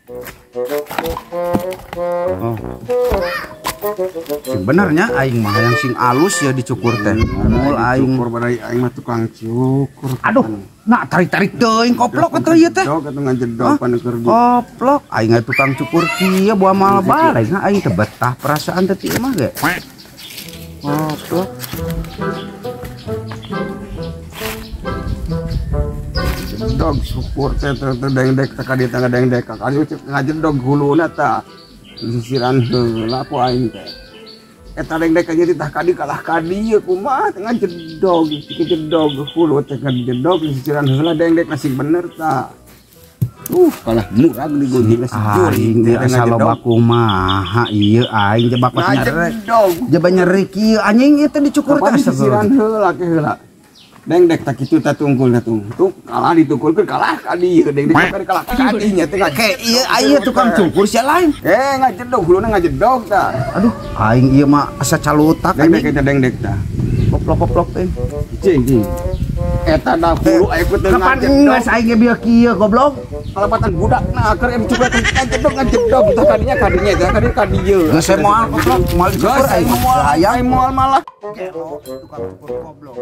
Oh. Sing benernya aing mah yang sing alus ya dicukur teh. Mul aing cukur badai aing mah tukang cukur. Aduh, nak tarik-tarik teuing koplok atuh ieu teh. Jedog atuh ngajedog pan keur di. Koplok aing tukang cukur kieu bawa mal balai nah aing teh betah perasaan teh ieu mah ge. Koplok. Jedog syukur teh dengdek teh ka dieu teh dengdek ka kali ngajedog huluna tah sisiran heula ku aing teh eta dengdek nya ditah kadi kalah kadi ieu kumaha teh ngajedog jedog hulu teh ngajedog sisiran heula dengdek nasi bener tah kalah murah di gunting nasi aing teh asal loba kumaha ieu aing jebak nyeri jeba nyeri kieu anjing ieu teh dicukur teh sisiran heula ke heula dengdek tak kitu tak tunggul na tung kalah ditukul kalah kadi dengdek kalah kadi nya teh ke ieu aya tukang cukur sia lain ngajedog huluna ngajedog tah aduh aing ieu mah asa calutak dengdek eta dengdek tah koplok-koplok teh cing eta da hulu aya ku teu ngajedog geus aing ge bieu kieu goblok kalapatan budakna keur em cukur ngajedog tah kadinya tah kadi ieu geus moal koplok moal dicukur aing moal malah tukang cukur goblok